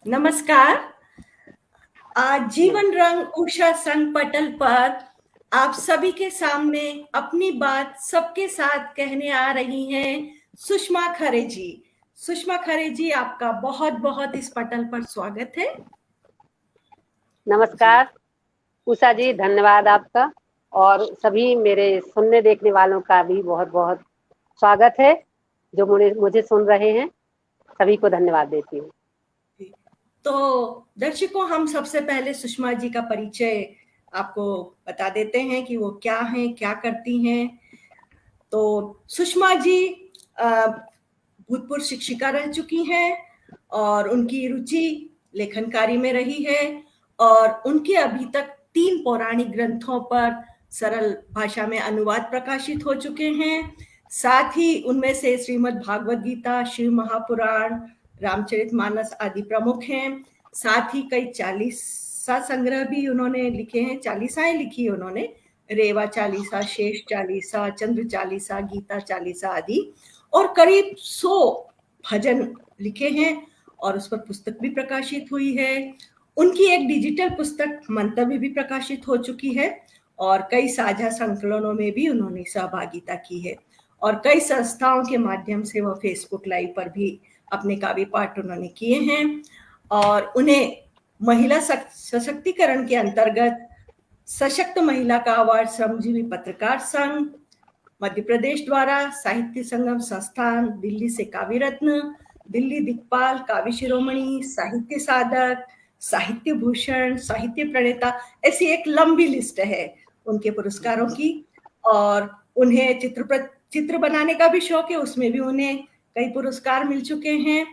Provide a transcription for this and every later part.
नमस्कार। आज जीवन रंग उषा संग पटल पर आप सभी के सामने अपनी बात सबके साथ कहने आ रही हैं सुषमा खरे जी। सुषमा खरे जी, आपका बहुत बहुत इस पटल पर स्वागत है। जी नमस्कार उषा जी, जी धन्यवाद आपका। और सभी मेरे सुनने देखने वालों का भी बहुत बहुत स्वागत है। जो मुझे मुझे सुन रहे हैं सभी को धन्यवाद देती हूँ। जी। तो दर्शकों, हम सबसे पहले सुषमा जी का परिचय आपको बता देते हैं कि वो क्या हैं, क्या करती हैं। तो सुषमा जी भूतपूर्व शिक्षिका रह चुकी हैं और उनकी रुचि लेखन कार्य में रही है और उनके अभी तक 3 पौराणिक ग्रंथों पर सरल भाषा में अनुवाद प्रकाशित हो चुके हैं। साथ ही उनमें से श्रीमद् भागवत गीता, शिव महापुराण, रामचरितमानस आदि प्रमुख हैं। साथ ही कई 40सा संग्रह भी उन्होंने लिखे हैं, 40साएं लिखी उन्होंने, रेवा चालीसा, शेष चालीसा, चंद्र चालीसा, गीता चालीसा आदि, और करीब 100 भजन लिखे हैं और उस पर पुस्तक भी प्रकाशित हुई है। उनकी एक डिजिटल पुस्तक मंतव्य भी प्रकाशित हो चुकी है और कई साझा संकलनों में भी उन्होंने सहभागिता की है और कई संस्थाओं के माध्यम से वह फेसबुक लाइव पर भी अपने काव्य पाठ उन्होंने किए हैं। और उन्हें महिला सशक्तिकरण के अंतर्गत सशक्त महिला का अवार्ड श्रमजीवी पत्रकार संघ मध्य प्रदेश द्वारा, साहित्य संगम संस्थान दिल्ली से काव्य रत्न, दिल्ली दिक्पाल काव्य शिरोमणि, साहित्य साधक, साहित्य भूषण, साहित्य प्रणेता, ऐसी एक लंबी लिस्ट है उनके पुरस्कारों की। और उन्हें चित्र बनाने का भी शौक है, उसमें भी उन्हें कई पुरस्कार मिल चुके हैं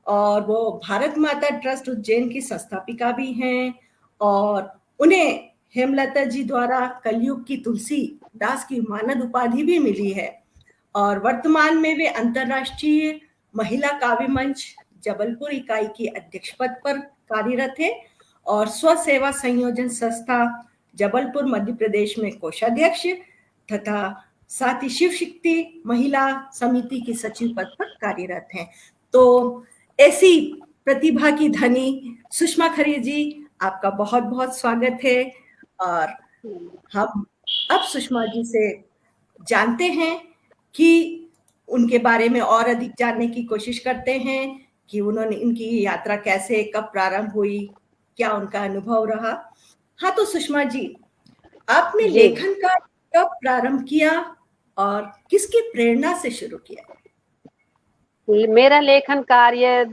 और वो भारत माता ट्रस्ट उज्जैन की संस्थापिका भी हैं। और उन्हें हेमलता जी द्वारा कलयुग की तुलसी दास की मानद उपाधि भी मिली है और वर्तमान में वे अंतर्राष्ट्रीय महिला काव्य मंच जबलपुर इकाई की अध्यक्ष पद पर कार्यरत है और स्वसेवा संयोजन संस्था जबलपुर मध्य प्रदेश में कोषाध्यक्ष तथा साथ ही शिव शक्ति महिला समिति की सचिव पद पर कार्यरत हैं। तो ऐसी प्रतिभा की धनी सुषमा खरे जी, आपका बहुत बहुत स्वागत है। और हम अब सुषमा जी से जानते हैं कि उनके बारे में और अधिक जानने की कोशिश करते हैं कि उन्होंने इनकी यात्रा कैसे, कब प्रारंभ हुई, क्या उनका अनुभव रहा। हाँ, तो सुषमा जी, आपने जी, लेखन का कब प्रारंभ किया और किसकी प्रेरणा से शुरू किया? मेरा लेखन कार्य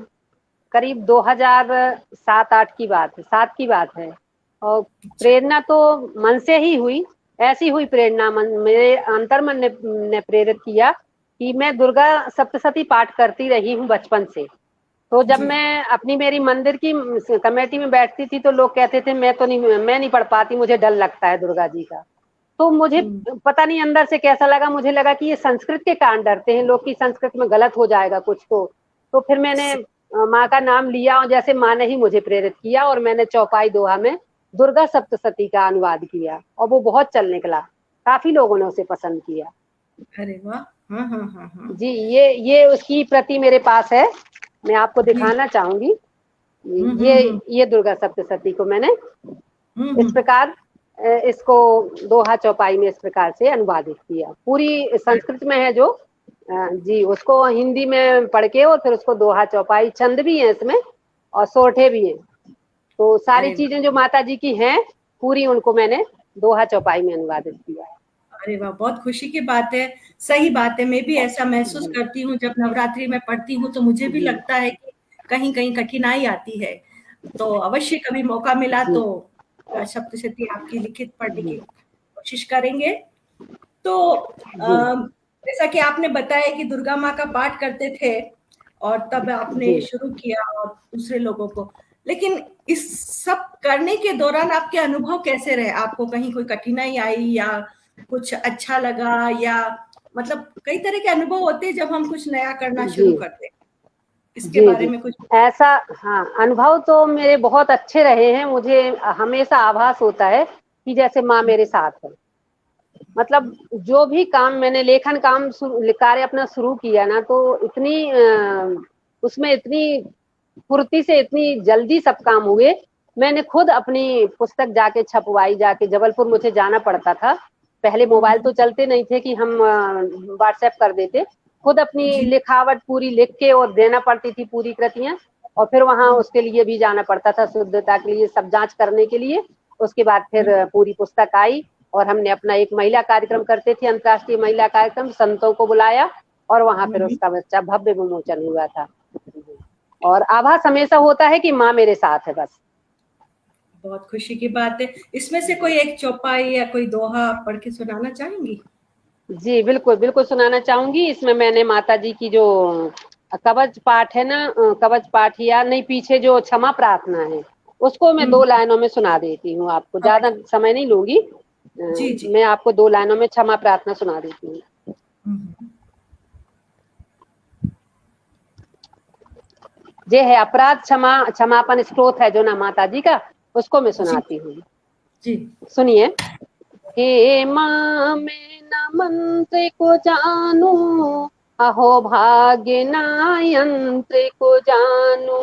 करीब 2007-8 की बात है, 7 की बात है। और प्रेरणा तो मन से ही हुई। ऐसी हुई प्रेरणा, मन मेरे अंतर्मन ने प्रेरित किया कि मैं दुर्गा सप्तशती पाठ करती रही हूँ बचपन से। तो जब जी मैं अपनी मेरी मंदिर की कमेटी में बैठती थी तो लोग कहते थे मैं नहीं पढ़ पाती, मुझे डर लगता है दुर्गा जी का। तो मुझे पता नहीं अंदर से कैसा लगा, मुझे लगा कि ये संस्कृत के कारण डरते हैं लोग कि संस्कृत में गलत हो जाएगा कुछ। तो फिर मैंने माँ का नाम लिया और जैसे माँ ने ही मुझे प्रेरित किया और मैंने चौपाई दोहा में दुर्गा सप्तशती का अनुवाद किया और वो बहुत चल निकला। काफी लोगों ने उसे पसंद किया। अरे वाह। हाँ हाँ हाँ हाँ। जी, ये उसकी प्रति मेरे पास है, मैं आपको जी। दिखाना चाहूंगी। हम्म ये हम्म हम्म ये दुर्गा सप्तशती को मैंने इस हम्म। प्रकार इसको दोहा चौपाई में इस प्रकार से अनुवादित किया। पूरी संस्कृत में है जो जी, उसको हिंदी में पढ़ के और फिर उसको दोहा चौपाई, छंद भी है इसमें और सोरठे भी हैं। तो सारी अरे वाह। चीजें जो माता जी की हैं पूरी उनको मैंने दोहा चौपाई में अनुवादित किया है। अरे वाह, बहुत खुशी की बात है। सही बात है, मैं भी ऐसा महसूस जी, करती हूँ जब नवरात्रि में पढ़ती हूँ तो मुझे भी जी, लगता है कि कहीं कहीं कठिनाई आती है। तो अवश्य कभी मौका मिला जी, तो सप्तशती आपकी लिखित पढ़ने की जी, कोशिश करेंगे। तो जी, जैसा कि आपने बताया कि दुर्गा माँ का पाठ करते थे और तब आपने जी, शुरू किया और दूसरे लोगों को, लेकिन इस सब करने के दौरान आपके अनुभव कैसे रहे? आपको कहीं कोई कठिनाई आई या कुछ अच्छा लगा, या मतलब कई तरह के अनुभव होते हैं जब हम कुछ नया करना जी, शुरू करते हैं, इसके जी, बारे जी। में कुछ? ऐसा, हाँ, अनुभव तो मेरे बहुत अच्छे रहे हैं। मुझे हमेशा आभास होता है कि जैसे माँ मेरे साथ है। मतलब जो भी काम मैंने लेखन कार्य अपना शुरू किया ना, तो इतनी उसमें इतनी फुर्ती से इतनी जल्दी सब काम हुए। मैंने खुद अपनी पुस्तक जाके छपवाई, जाके जबलपुर मुझे जाना पड़ता था। पहले मोबाइल तो चलते नहीं थे कि हम व्हाट्सएप कर देते। खुद अपनी जी। लिखावट पूरी लिख के और देना पड़ती थी पूरी कृतियां, और फिर वहां उसके लिए भी जाना पड़ता था शुद्धता के लिए, सब जांच करने के लिए। उसके बाद फिर पूरी पुस्तक आई और हमने अपना एक महिला कार्यक्रम करते थे, अंतर्राष्ट्रीय महिला कार्यक्रम, संतों को बुलाया और वहां फिर उसका बच्चा भव्य विमोचन हुआ था। और आभास हमेशा होता है कि माँ मेरे साथ है बस। बहुत खुशी की बात है। इसमें से कोई एक चौपाई या कोई दोहा पढ़ के सुनाना चाहेंगी? जी बिल्कुल बिल्कुल सुनाना चाहूंगी। इसमें मैंने माता जी की जो कवच पाठ है ना, कवच पाठ या नहीं, पीछे जो क्षमा प्रार्थना है, उसको मैं 2 लाइनों में सुना देती हूँ आपको, ज्यादा समय नहीं लूंगी। जी जी। मैं आपको 2 लाइनों में क्षमा प्रार्थना सुना देती हूँ। ये है अपराध क्षमा क्षमापन स्त्रोत है जो ना माता जी का, उसको मैं जी सुनाती हूँ। जी। सुनिए। हे माँ मैं न मंत्र को जानू, अहो भाग्य ना यंत्र को जानू,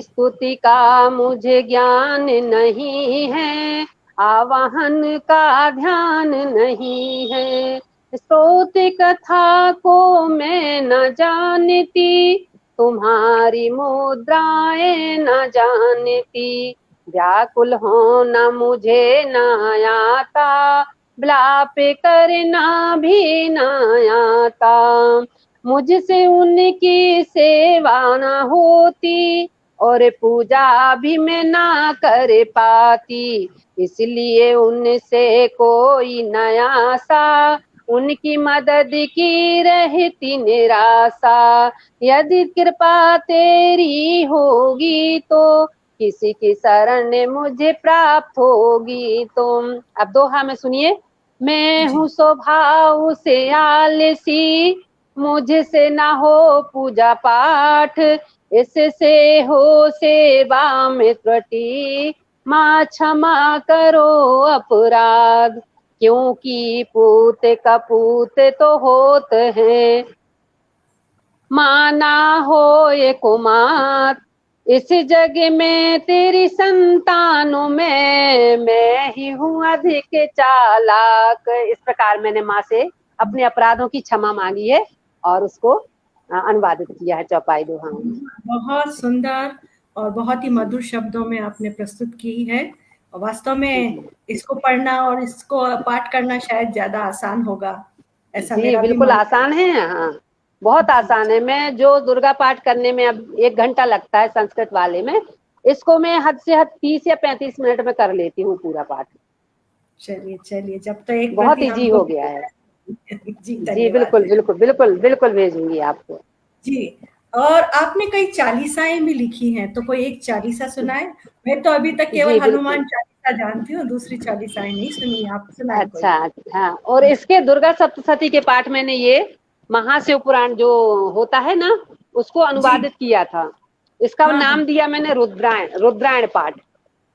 स्तुति का मुझे ज्ञान नहीं है, आवाहन का ध्यान नहीं है, स्रोत कथा को मैं न जानती, तुम्हारी मुद्राएं न जानती, व्याकुल होना मुझे न आता, विलाप करना भी न आता, मुझसे उनकी सेवा न होती और पूजा भी मैं ना कर पाती, इसलिए उनसे कोई नया सा उनकी मदद की रहती निराशा, यदि कृपा तेरी होगी तो किसी की शरण मुझे प्राप्त होगी तुम। अब दोहा में सुनिए। मैं हूँ स्वभाव से आलसी, मुझसे ना हो पूजा पाठ, इससे हो सेवा में त्रुटि, माँ क्षमा करो अपराध, क्योंकि पूत कपूत तो होत है, माना हो ये कुमार, इस जग में तेरी संतानों में मैं ही हूँ अधिक चालाक। इस प्रकार मैंने माँ से अपने अपराधों की क्षमा मांगी है और उसको अनुवादित किया है चौपाई दोहा में। बहुत सुंदर और बहुत ही मधुर शब्दों में आपने प्रस्तुत की है। वास्तव में इसको पढ़ना और इसको पाठ करना शायद ज्यादा आसान होगा, ऐसा जी मेरा भी बिल्कुल मन। आसान है। हाँ बहुत आसान है। मैं जो दुर्गा पाठ करने में अब 1 घंटा लगता है संस्कृत वाले में, इसको मैं हद से हद 30 या 35 मिनट में कर लेती हूँ पूरा पाठ। चलिए चलिए, जब तो एक बहुत प्रति इजी हमको हो भी गया है। जी जी धन्यवाद। बिल्कुल बिल्कुल बिल्कुल बिल्कुल भेजूंगी आपको। जी। और आपने कई चालीसाएं भी लिखी हैं, तो कोई एक चालीसा सुनाए। मैं तो अभी तक जी केवल बिल्कुल। हनुमान चालीसा जानती हूँ, दूसरी चालीसाएं नहीं सुनी। आप सुनाए कोई। अच्छा। हाँ और इसके दुर्गा सप्तशती के पाठ मैंने ये महाशिव पुराण जो होता है ना, उसको जी। अनुवादित किया था। इसका हाँ हाँ। नाम दिया मैंने रुद्रायण, रुद्रायण पाठ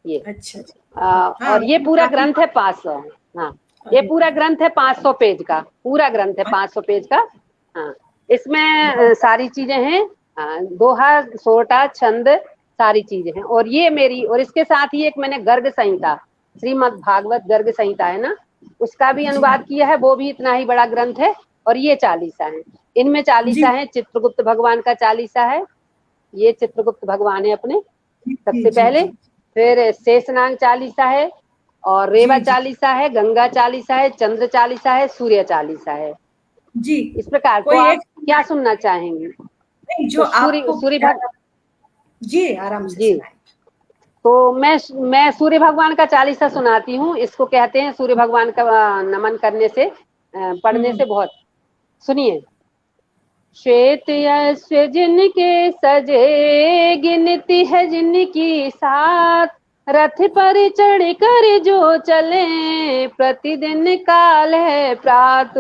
ये। अच्छा जी। हाँ और ये वो पूरा काफी। ग्रंथ है 500। हाँ ये अरे पूरा ग्रंथ है 500 पेज का, पूरा ग्रंथ है 500 पेज का। हाँ इसमें बहुत। सारी चीजें हैं। दोहा, सोरठा, छंद, सारी चीजें हैं। और ये मेरी, और इसके साथ ही एक मैंने गर्ग संहिता, श्रीमद् भागवत गर्ग संहिता है ना, उसका भी जी अनुवाद किया है। वो भी इतना ही बड़ा ग्रंथ है। और ये चालीसा है। इनमें चालीसा जी है, चित्रगुप्त भगवान का चालीसा है। ये चित्रगुप्त भगवान है अपने जी सबसे जी पहले। जी फिर शेषनाग चालीसा है, और रेवा जी जी चालीसा है, गंगा चालीसा है, चंद्र चालीसा है, सूर्य चालीसा है। जी। इस प्रकार। तो कोई एक आप क्या सुनाए। सुनना चाहेंगे? नहीं, जो तो सूर्य आपको सूर्य भग ज्यादा। जी आराम से जी। सुनाए। तो मैं सूर्य भगवान का चालीसा सुनाती हूँ। इसको कहते हैं सूर्य भगवान का नमन करने से, पढ़ने से बहुत। सुनिए। श्वेत यश्व जिनके सजे, गिनती है जिनकी साथ, रथ पर चढ़ कर जो चले, प्रतिदिन काल है प्रात,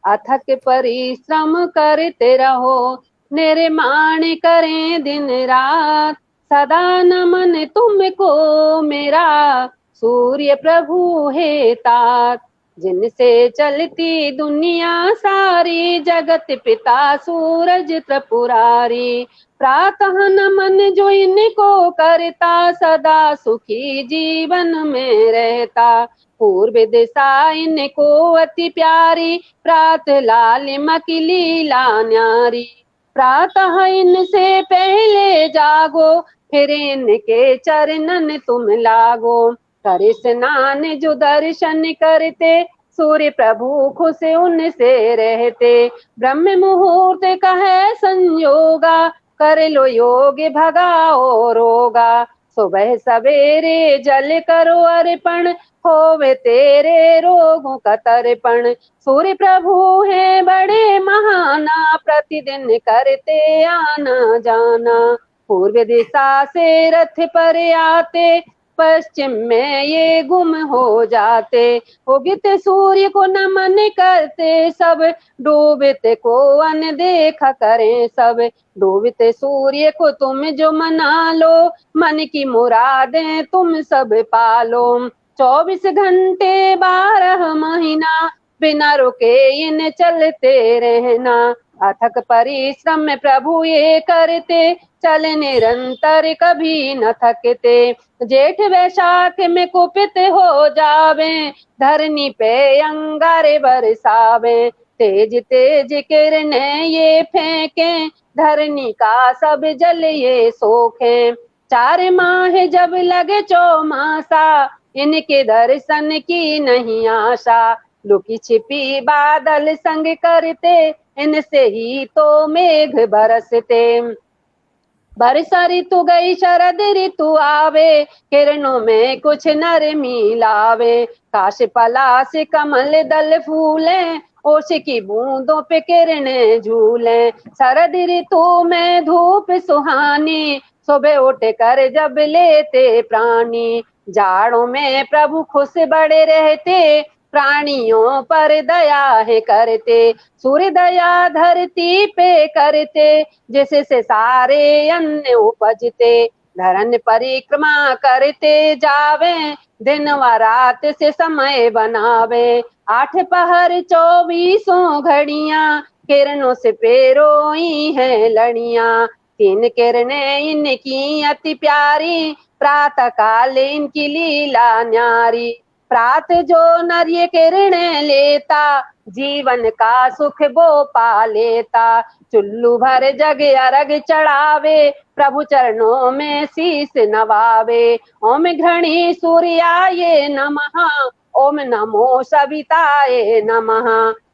अथक परिश्रम करते रहो, निर्माण करें दिन रात, सदा नमन तुमको मेरा, सूर्य प्रभु हे तात, जिनसे चलती दुनिया सारी, जगत पिता सूरज त्रिपुरारी। प्रातः नमन जो इनको करता, सदा सुखी जीवन में रहता। पूर्व दिशा इनको अति प्यारी, प्रातः लालिमा की लीला न्यारी। प्रातः इनसे पहले जागो, फिर इनके चरणन तुम लागो। कर स्नान जो दर्शन करते, सूर्य प्रभु खुश उनसे रहते। ब्रह्म मुहूर्त का है संयोगा, कर लो योग भगाओ रोगा। सुबह सवेरे जल करो अर्पण, होवे तेरे रोगों का तर्पण। सूर्य प्रभु है बड़े महाना, प्रतिदिन करते आना जाना। पूर्व दिशा से रथ पर आते, पश्चिम में ये गुम हो जाते। उगित सूर्य को नमन करते सब, डूबते को अनदेखा करें सब। डूबते सूर्य को तुम जो मना लो, मन की मुरादें तुम सब पालो। 24 घंटे 12 महीना, बिना रुके इन चलते रहना। अथक परिश्रम में प्रभु ये करते, चल निरंतर कभी न थकते। जेठ वैशाख में कुपित हो जावे, धरनी पे अंगारे बरसावे। तेज तेज किरणें ये फेंके, धरनी का सब जल ये सोखे। 4 माह जब लगे चौमासा, इनके दर्शन की नहीं आशा। लुकी छिपी बादल संग करते, इनसे ही तो मेघ बरसते। वर्षा ऋतु गई शरद ऋतु आवे, किरणों में कुछ नरमी लावे। काश पलाश कमल दल फूले, ओश की बूंदों पे किरणें झूले। शरद ऋतु में धूप सुहानी, सुबह उठ कर जब लेते प्राणी। जाड़ों में प्रभु खुश बड़े रहते, प्राणियों पर दया है करते। सूर्य दया धरती पे करते, जिससे सारे अन्न उपजते। धरन परिक्रमा करते जावे, दिन व रात से समय बनावे। 8 पहर 24 घड़ियां, किरणों से पेरोई है लड़ियां। 3 किरणें इनकी अति प्यारी, प्रातः काल इनकी लीला न्यारी। प्रात जो नर ये किरणें लेता, जीवन का सुख वो पा लेता। चुल्लू भर जग अर्घ चढ़ावे, प्रभु चरणों में शीस नवावे। ओम घृणी सूर्याय नमः, ओम नमो सविताय नमः।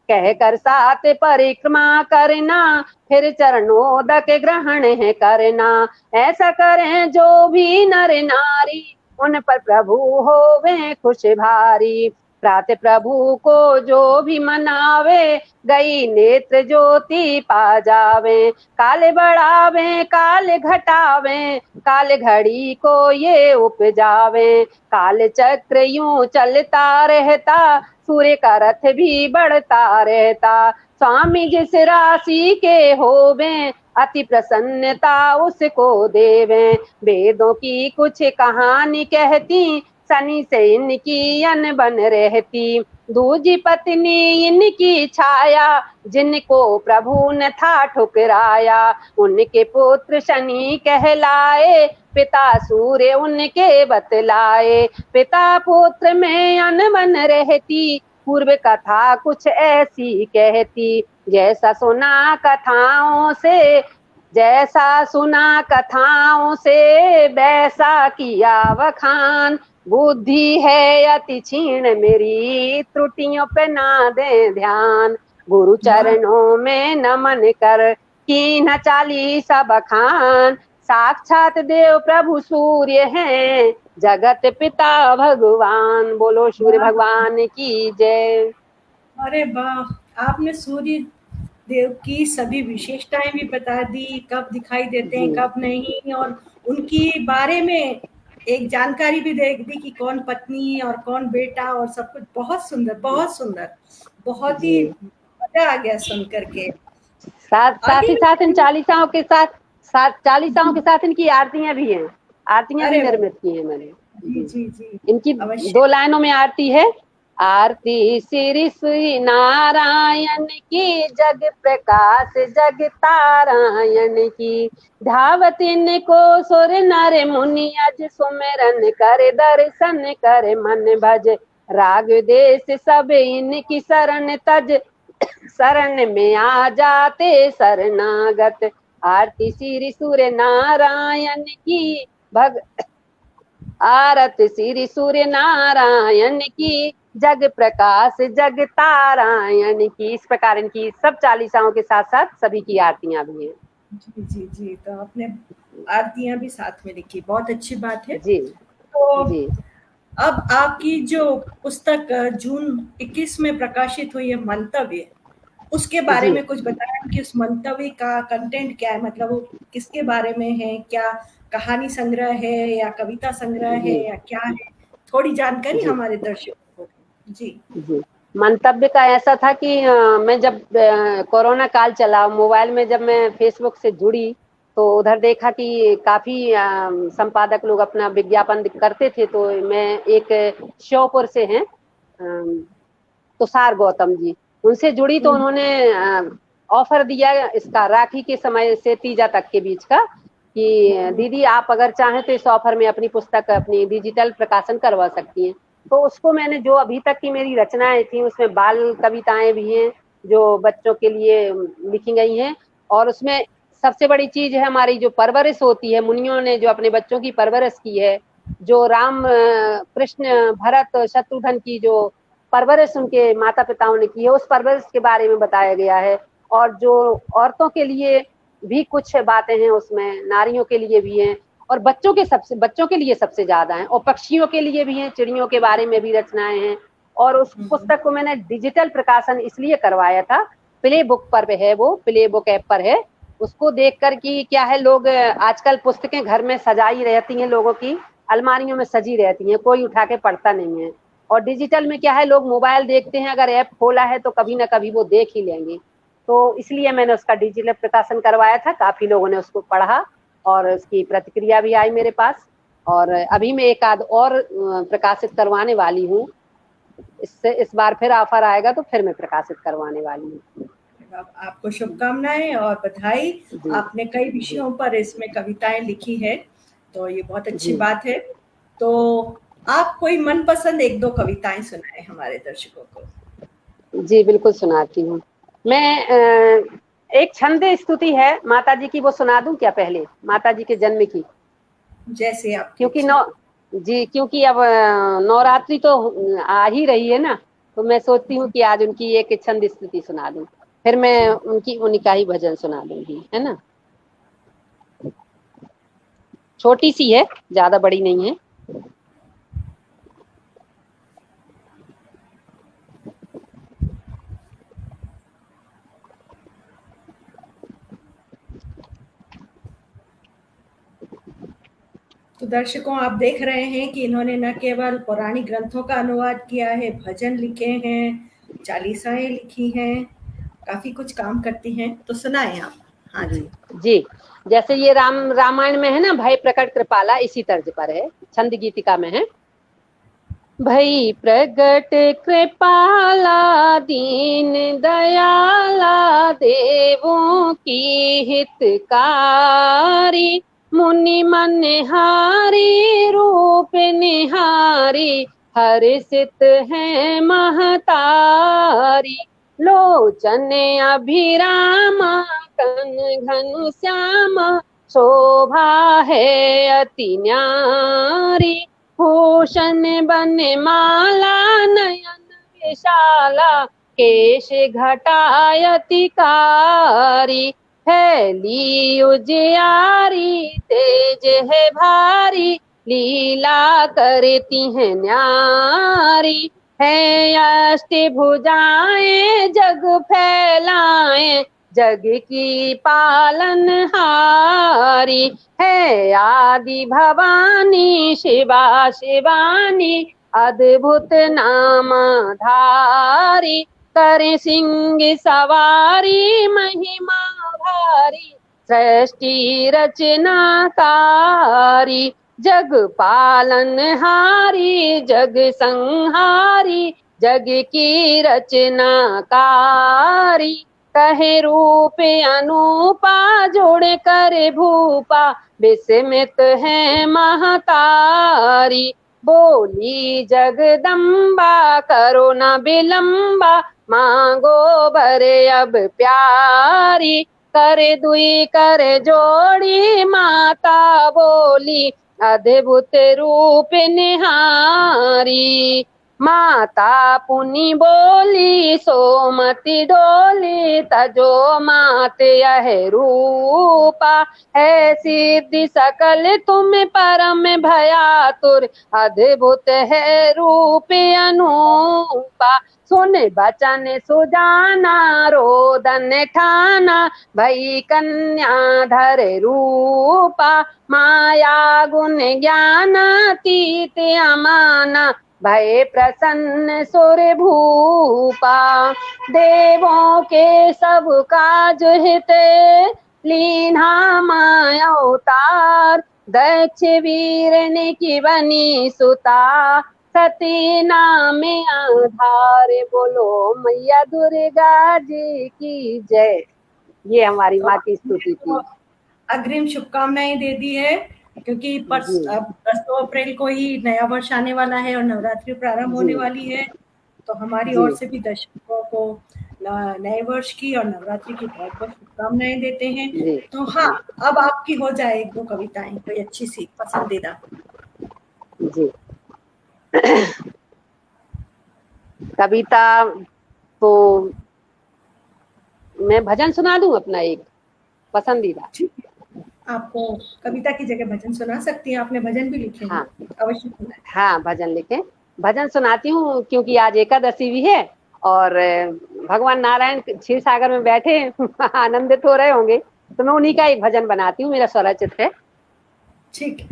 कह कर 7 परिक्रमा करना, फिर चरणोदक ग्रहण है करना। ऐसा करें जो भी नर नारी, उन पर प्रभु होवे खुश भारी। प्रात प्रभु को जो भी मनावे, गई नेत्र ज्योति पा जावे। काल बढ़ावे काल घटावे, काल घड़ी को ये उपजावे। काल चक्र यूं चलता रहता, सूर्य का रथ भी बढ़ता रहता। स्वामी जिस राशि के होवे, अति प्रसन्नता उसको देवे। वेदों की कुछ कहानी कहती, शनि से इनकी अनबन रहती। दूजी पत्नी इनकी छाया, जिनको प्रभु ने था ठुकराया। उनके पुत्र शनि कहलाए, पिता सूर्य उनके बतलाए। पिता पुत्र में अनबन रहती, पूर्व कथा कुछ ऐसी कहती। जैसा सुना कथाओं से, वैसा किया वखान। बुद्धि है अति क्षीण मेरी, त्रुटियों पे ना दे ध्यान। गुरु चरणों में नमन कर, कीन्ह 40 बखान। साक्षात देव प्रभु सूर्य हैं, जगत पिता भगवान। बोलो सूर्य भगवान की जय। अरे वाह, आपने सूर्य देव की सभी विशेषताएं भी बता दी, कब दिखाई देते हैं कब नहीं, और उनकी बारे में एक जानकारी भी दे दी कि कौन पत्नी और कौन बेटा और सब कुछ। बहुत सुंदर, बहुत सुंदर, बहुत ही मजा आ गया सुन करके। साथ ही साथ इन 40 के साथ इनकी आरतियां भी हैं, आरतियां भी निर्मित की हैं मैंने। जी जी जी, इनकी 2 लाइनों में आरती है। आरती श्री श्री नारायण की, जग प्रकाश जग तारायण की। धावत इनको सुर नर मुनि, अज सुमिरन कर दर्शन कर मन भज। राग देश सब इनकी शरण तज, शरण में आ जाते शरणागत। आरती श्री सूर्य नारायण की, भग आरत श्री सूर्य नारायण की, जग प्रकाश जग तारायण की। इस प्रकार इनकी सब चालीसाओं के साथ साथ सभी की आरतियां भी हैं। जी जी जी, तो आपने आरतियां भी साथ में लिखी, बहुत अच्छी बात है। जी तो जी अब आपकी जो पुस्तक जून 21 में प्रकाशित हुई है, मंतव्य, उसके बारे जी में कुछ बताएं कि उस मंतव्य का कंटेंट क्या है, मतलब वो किसके बारे में है, क्या कहानी संग्रह है या कविता संग्रह है जी या क्या है, थोड़ी जानकारी जी हमारे दर्शकों को। जी जी। मंतव्य का ऐसा था कि मैं जब कोरोना काल चला, मोबाइल में जब मैं फेसबुक से जुड़ी तो उधर देखा कि काफी संपादक लोग अपना विज्ञापन करते थे। तो मैं एक श्योपुर से हैं, तुषार गौतम जी, उनसे जुड़ी तो उन्होंने ऑफर दिया इसका, राखी के समय से तीजा तक के बीच का, कि दीदी आप अगर चाहें तो इस ऑफर में अपनी पुस्तक अपनी डिजिटल प्रकाशन करवा सकती हैं। तो उसको मैंने, जो अभी तक की मेरी रचनाएं थी उसमें बाल कविताएं भी हैं जो बच्चों के लिए लिखी गई हैं। और उसमें सबसे बड़ी चीज है हमारी जो परवरिश होती है, मुनियों ने जो अपने बच्चों की परवरिश की है, जो राम कृष्ण भरत शत्रुघ्न की जो परवरिश उनके माता पिताओं ने की है, उस परवरिश के बारे में बताया गया है। और जो औरतों के लिए भी कुछ बातें हैं उसमें, नारियों के लिए भी हैं, और बच्चों के लिए सबसे ज्यादा हैं, और पक्षियों के लिए भी हैं, चिड़ियों के बारे में भी रचनाएं हैं। और उस पुस्तक को मैंने डिजिटल प्रकाशन इसलिए करवाया था, प्ले बुक पर है, वो प्ले बुक ऐप पर है। उसको देखकर कि क्या है, लोग आजकल पुस्तकें घर में सजाई रहती हैं, लोगों की अलमारियों में सजी रहती हैं, कोई उठा के पढ़ता नहीं है। और डिजिटल में क्या है, लोग मोबाइल देखते हैं, अगर ऐप खोला है तो कभी ना कभी वो देख ही लेंगे। तो इसलिए मैंने उसका डिजिटल प्रकाशन करवाया था। काफी लोगों ने उसको पढ़ा और उसकी प्रतिक्रिया भी आई मेरे पास। और अभी मैं एक आध और प्रकाशित करवाने वाली हूँ। इससे इस बार फिर ऑफर आएगा तो फिर मैं प्रकाशित करवाने वाली हूँ। आपको शुभकामनाएं और बधाई। जी आपने कई जी विषयों पर इसमें कविताएं लिखी है, तो ये बहुत अच्छी जी बात है। तो आप कोई मनपसंद एक दो कविताएं सुनाएं हमारे दर्शकों को। जी, बिल्कुल सुनाती हूँ मैं। एक छंद स्तुति है माता जी की, वो सुना दूं क्या पहले, माता जी के जन्म की? जैसे आपकी क्योंकि इच्छा। नौ जी, क्योंकि अब नवरात्रि तो आ ही रही है ना, तो मैं सोचती हूँ कि आज उनकी एक छंद स्तुति सुना दूं, फिर मैं उनकी उन्हीं का ही भजन सुना दूंगी, है ना। छोटी सी है, ज्यादा बड़ी नहीं है। तो दर्शकों, आप देख रहे हैं कि इन्होंने न केवल पौराणिक ग्रंथों का अनुवाद किया है, भजन लिखे हैं, चालीसाएं लिखी हैं, काफी कुछ काम करती हैं। तो सुनाएं आप। हाँ जी जी। जी, जैसे ये रामायण में है ना, भय प्रकट कृपाला, इसी तर्ज पर है, छंद गीतिका में है। भई प्रगट कृपाला दीन दयाला, देवों की हितकारी, मुनि मनहारी रूप निहारी, हर्षित है महतारी, लोचन अभिरामा कन घन श्यामा, शोभा है अति न्यारी, भूषण बन माला नयन विशाला, केश घटायतिकारी, फैली उजियारी तेज है भारी, लीला करती है न्यारी, है अष्टभुजाएं जग फैलाएं, जग की पालनहारी, है आदि भवानी शिवा शिवानी, अद्भुत नामधारी, करे सिंह सवारी महिमा भारी, सृष्टि रचनाकारी, जग पालनहारी जग संहारी, जग की रचनाकारी, कहे रूप अनुपा, जोड़े कर भूपा, विस्मित है महतारी। बोली जगदम्बा करो न विलंबा, मांगो भरे अब प्यारी। करे दुई करे जोड़ी, माता बोली अद्भुत रूप निहारी। माता पुनि बोली सोमति डोली, तजो मात यह रूपा, है सिद्धि सकल तुम परम भयातुर, अद्भुत है रूप अनूपा। सुन बचन सुजाना रोदन ठाना, भई कन्याधर रूपा, माया गुण ज्ञानातीत अमाना, भय प्रसन्न सुर भूपा। देवों के सब काज हित लीन्हा माया अवतार, दक्ष वीरन की बनी सुता, सती नाम आधार। बोलो मैया दुर्गा जी की जय। ये हमारी माँ की स्तुति थी। अग्रिम शुभकामनाएं दे दी है, क्योंकि 2 अप्रैल को ही नया वर्ष आने वाला है और नवरात्रि प्रारंभ होने वाली है, तो हमारी ओर से भी दर्शकों को नए वर्ष की और नवरात्रि की बहुत बहुत शुभकामनाएं देते हैं। तो हाँ, अब आपकी हो जाए 1-2 कविताएं, कोई अच्छी सी पसंदीदा। जी कविता तो मैं भजन सुना दूं अपना एक पसंदीदा। आपको कविता की जगह भजन सुना सकती हैं, आपने भजन भी लिखे हैं। हाँ अवश्य सुनाएं। हाँ भजन लिखे, भजन सुनाती हूँ, क्योंकि आज एकादशी भी है और भगवान नारायण क्षीर सागर में बैठे आनंदित हो रहे होंगे, तो मैं उन्हीं का एक भजन बनाती हूँ, मेरा स्वरचित है। ठीक।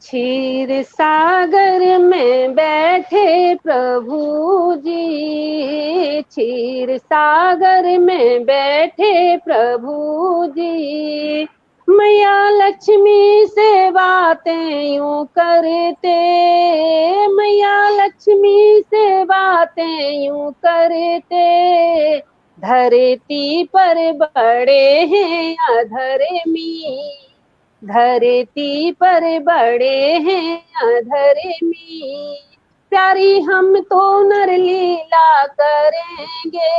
क्षीर सागर में बैठे प्रभु जी, क्षीर सागर में बैठे प्रभु जी, मैया लक्ष्मी से बातें यूं करते, मैया लक्ष्मी से बातें यूं करते, धरती पर बड़े हैं अधर्मी, धरती पर बड़े हैं अधर्मी, प्यारी हम तो नर लीला करेंगे,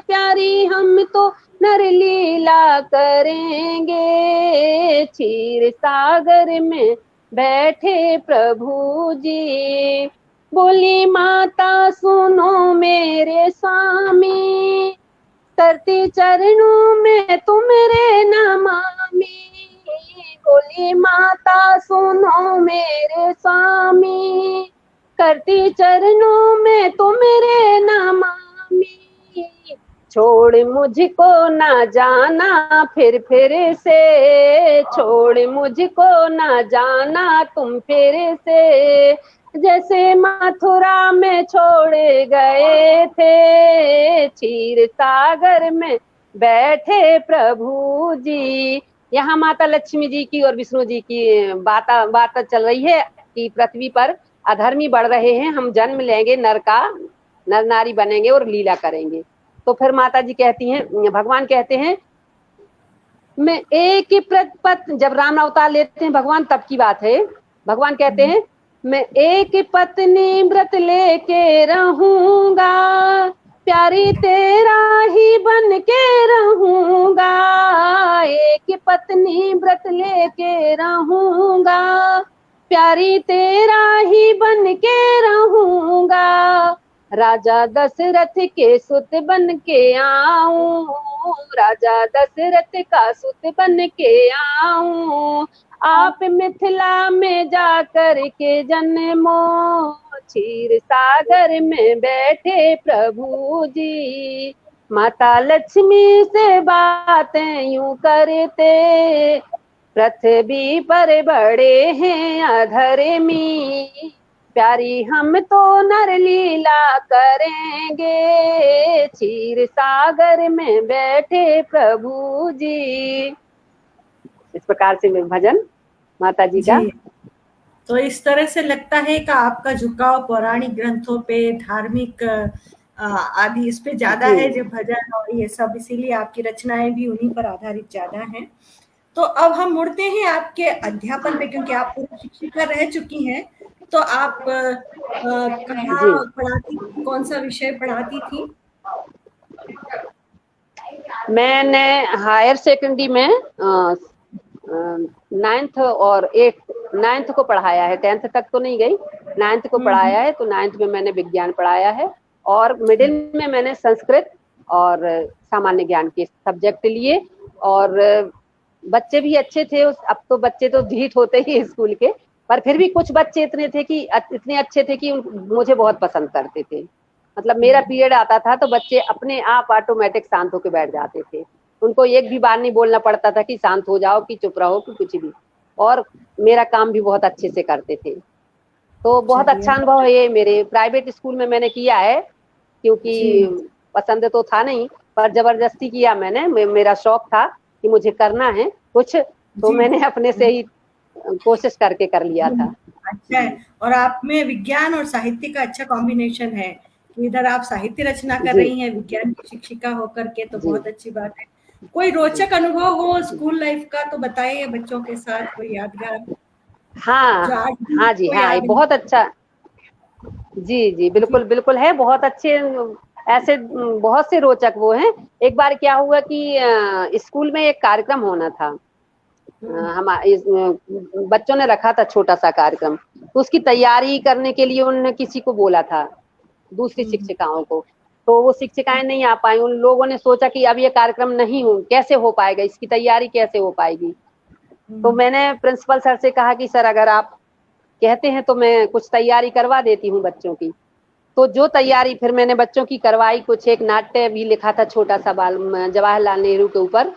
प्यारी हम तो नर लीला करेंगे, क्षीर सागर में बैठे प्रभु जी। बोली माता सुनो मेरे स्वामी, तरती चरणों में तुमरे नमामि, बोली माता सुनो मेरे स्वामी, करती चरणों में तुमरे नमामि, छोड़ मुझको ना जाना फिर से, छोड़ मुझको ना जाना तुम फिर से, जैसे मथुरा में छोड़े गए थे, क्षीर सागर में बैठे प्रभु जी। यहाँ माता लक्ष्मी जी की और विष्णु जी की बात चल रही है कि पृथ्वी पर अधर्मी बढ़ रहे हैं, हम जन्म लेंगे नर का, नर नारी बनेंगे और लीला करेंगे। तो फिर माता जी कहती हैं, भगवान कहते हैं, मैं एक पत, जब राम अवतार लेते हैं भगवान तब की बात है, भगवान कहते हैं मैं एक पत्नी व्रत लेके रहूंगा, प्यारी तेरा ही बन के रहूंगा, एक पत्नी व्रत लेके रहूंगा, प्यारी तेरा ही बन के रहूंगा, राजा दशरथ के सुत बन के आऊं, राजा दशरथ का सुत बन के आऊं, आप मिथिला में जाकर के जन्मो, क्षीर सागर में बैठे प्रभु जी, माता लक्ष्मी से बातें यूं करते, पृथ्वी पर बड़े हैं अधर्मी, प्यारी हम तो नर लीला करेंगे, क्षीर सागर में बैठे प्रभु जी। इस प्रकार से भजन माता जी का तो इस तरह से लगता है कि आपका झुकाव पौराणिक ग्रंथों पे, धार्मिक आदि इस पे ज्यादा है, जो भजन और ये सब, इसीलिए आपकी रचनाएं भी उन्हीं पर आधारित ज्यादा हैं। तो अब हम मुड़ते हैं आपके अध्यापन पे, क्योंकि आप पूर्व शिक्षिका रह चुकी हैं। तो आप कहाँ पढ़ाती थी, कौन सा विषय पढ़ाती थी? मैंने हायर सेकेंडरी में 9th और 8th 9th को पढ़ाया है, 10th तक तो नहीं गई, 9th को पढ़ाया है। तो 9th में मैंने विज्ञान पढ़ाया है, और मिडिल में मैंने संस्कृत और सामान्य ज्ञान के सब्जेक्ट लिए। और बच्चे भी अच्छे थे अब तो बच्चे तो ढीठ होते ही स्कूल के, पर फिर भी कुछ बच्चे इतने थे कि इतने अच्छे थे कि मुझे बहुत पसंद करते थे। मतलब मेरा पीरियड आता था तो बच्चे अपने आप ऑटोमेटिक शांत होकर बैठ जाते थे, उनको एक भी बार नहीं बोलना पड़ता था कि शांत हो जाओ, कि चुप रहो, कि कुछ भी। और मेरा काम भी बहुत अच्छे से करते थे। तो बहुत अच्छा अनुभव है ये। मेरे प्राइवेट स्कूल में मैंने किया है, क्योंकि पसंद तो था नहीं, पर जबरदस्ती किया मैंने। मेरा शौक था कि मुझे करना है कुछ, तो मैंने अपने से ही कोशिश करके कर लिया था। अच्छा है। और आप में विज्ञान और साहित्य का अच्छा कॉम्बिनेशन है, इधर आप साहित्य रचना कर रही हैं विज्ञान की शिक्षिका होकर के, तो बहुत अच्छी बात है। कोई रोचक अनुभव हो स्कूल लाइफ का तो बताइए, बच्चों के साथ कोई यादगार। हाँ हाँ जी, हाँ, बहुत अच्छा। जी जी, बिल्कुल बिल्कुल है, बहुत अच्छे ऐसे बहुत से रोचक वो हैं। एक बार क्या हुआ कि स्कूल में एक कार्यक्रम होना था, हमारे बच्चों ने रखा था छोटा सा कार्यक्रम, तो उसकी तैयारी करने के लिए उन्होंने किसी को बोला था, दूसरी शिक्षिकाओं को। तो वो शिक्षिकाएं नहीं आ पाई। उन लोगों ने सोचा कि अब ये कार्यक्रम नहीं हो, कैसे हो पाएगा, इसकी तैयारी कैसे हो पाएगी। तो मैंने प्रिंसिपल सर से कहा कि सर अगर आप कहते हैं तो मैं कुछ तैयारी करवा देती हूँ बच्चों की। तो जो तैयारी फिर मैंने बच्चों की करवाई, कुछ एक नाट्य भी लिखा था छोटा सा जवाहरलाल नेहरू के ऊपर।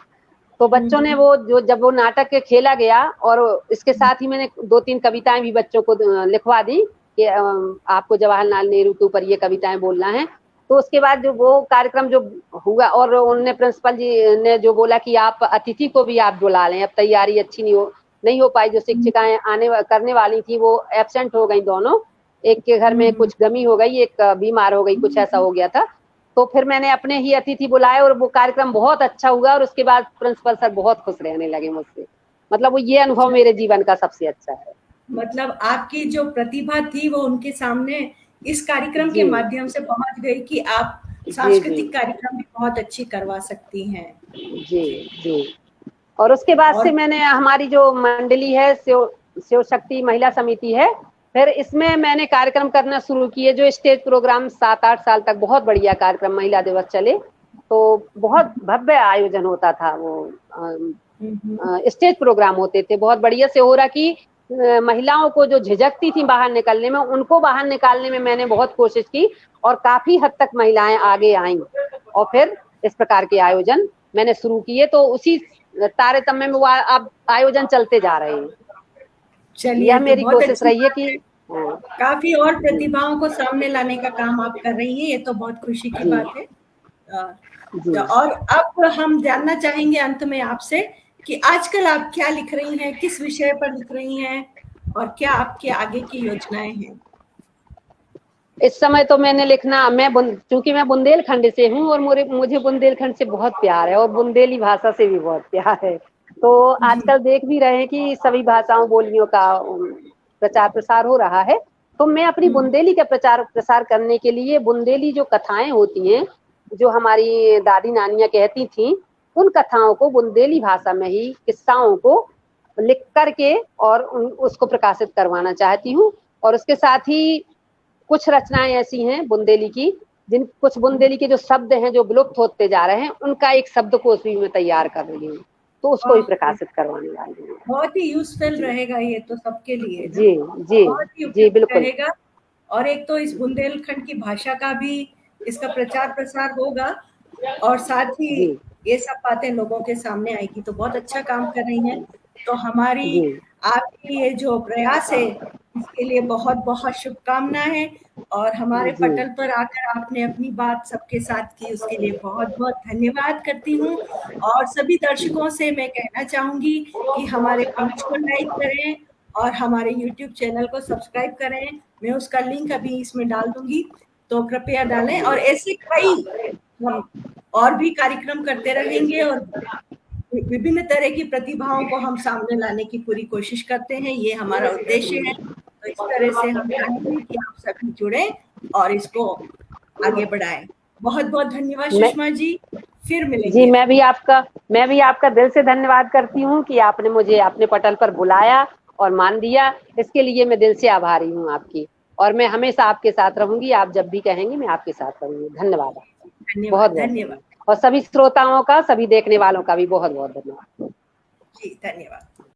तो बच्चों ने वो जब वो नाटक खेला गया, और इसके साथ ही मैंने 2-3 कविताएं भी बच्चों को लिखवा दी कि आपको जवाहरलाल नेहरू के ऊपर ये कविताएं बोलना है। तो उसके बाद जो वो कार्यक्रम जो हुआ, और उनने प्रिंसिपल जी ने जो बोला कि आप अतिथि को भी आप बुला लें, अब तैयारी अच्छी नहीं हो पाई। जो शिक्षिकाएं करने वाली थी वो एब्सेंट हो गई दोनों, एक के घर में कुछ गमी हो गई, एक बीमार हो गई, कुछ ऐसा हो गया था। तो फिर मैंने अपने ही अतिथि बुलाए, और वो कार्यक्रम बहुत अच्छा हुआ। और उसके बाद प्रिंसिपल सर बहुत खुश रहने लगे मुझसे। मतलब वो ये अनुभव मेरे जीवन का सबसे अच्छा है। मतलब आपकी जो प्रतिभा थी वो उनके सामने इस कार्यक्रम के माध्यम से पहुंच गई कि आप सांस्कृतिक कार्यक्रम भी बहुत अच्छी करवा सकती हैं। जी जी। और उसके बाद से मैंने हमारी जो मंडली है, शिव शक्ति महिला समिति है, फिर इसमें मैंने कार्यक्रम करना शुरू किए, जो स्टेज प्रोग्राम 7-8 साल तक बहुत बढ़िया कार्यक्रम महिला दिवस चले। तो बहुत भव्य आयोजन होता था, वो स्टेज प्रोग्राम होते थे, बहुत बढ़िया से हो रहा कि महिलाओं को जो झिझकती थी बाहर निकलने में, उनको बाहर निकालने में मैंने बहुत कोशिश की, और काफी हद तक महिलाएं आगे आईं। और फिर इस प्रकार के आयोजन मैंने शुरू किए, तो उसी तारतम्य में वो अब आयोजन चलते जा रहे हैं। चलिए, यह मेरी कोशिश रही है कि काफी और प्रतिभाओं को सामने लाने का काम आप कर रही हैं, ये तो बहुत खुशी की बात है। और अब हम जानना चाहेंगे अंत में आपसे कि आजकल आप क्या लिख रही हैं, किस विषय पर लिख रही हैं, और क्या आपके आगे की योजनाएं हैं? इस समय तो मैंने लिखना, चूंकि मैं बुंदेलखंड से हूँ, और मुझे बुंदेलखंड से बहुत प्यार है, और बुंदेली भाषा से भी बहुत प्यार है। तो आजकल देख भी रहे हैं कि सभी भाषाओं बोलियों का प्रचार प्रसार हो रहा है। तो मैं अपनी बुंदेली का प्रचार प्रसार करने के लिए बुंदेली जो कथाएं होती हैं, जो हमारी दादी नानियां कहती थी, उन कथाओं को बुंदेली भाषा में ही, किस्साओं को लिख करके और उसको प्रकाशित करवाना चाहती हूँ। और उसके साथ ही कुछ रचनाएं ऐसी हैं बुंदेली की, कुछ बुंदेली के जो शब्द हैं जो विलुप्त होते जा रहे हैं, उनका एक शब्दकोश भी मैं तैयार कर रही हूँ, तो उसको भी प्रकाशित करवाने वाली हूँ। बहुत ही यूजफुल रहेगा ये तो सबके लिए। जी जी बहुत ही जी, बिल्कुल रहेगा। और एक तो इस बुंदेलखंड की भाषा का भी इसका प्रचार प्रसार होगा, और साथ ही ये सब बातें लोगों के सामने आएगी, तो बहुत अच्छा काम कर रही हैं। तो हमारी आपकी ये जो प्रयास है इसके लिए बहुत बहुत शुभकामनाएं हैं, और हमारे पटल पर आकर आपने अपनी बात सबके साथ की, उसके लिए बहुत बहुत धन्यवाद करती हूँ। और सभी दर्शकों से मैं कहना चाहूंगी कि हमारे पेज को लाइक करें और हमारे YouTube चैनल को सब्सक्राइब करें। मैं उसका लिंक अभी इसमें डाल दूंगी, तो कृपया डालें। और ऐसे कई हम और भी कार्यक्रम करते रहेंगे और विभिन्न तरह की प्रतिभाओं को हम सामने लाने की पूरी कोशिश करते हैं, ये हमारा उद्देश्य है। तो इस तरह से हम चाहते हैं कि आप सभी जुड़े और इसको आगे बढ़ाएं। बहुत बहुत धन्यवाद सुषमा जी, फिर मिलेंगे। जी, मैं भी आपका दिल से धन्यवाद करती हूँ कि आपने मुझे अपने पटल पर बुलाया और मान दिया। इसके लिए मैं दिल से आभारी हूँ आपकी, और मैं हमेशा आपके साथ रहूंगी। आप जब भी कहेंगी मैं आपके साथ रहूंगी। धन्यवाद आपका, बहुत बहुत धन्यवाद। और सभी श्रोताओं का, सभी देखने वालों का भी बहुत बहुत धन्यवाद। जी, धन्यवाद।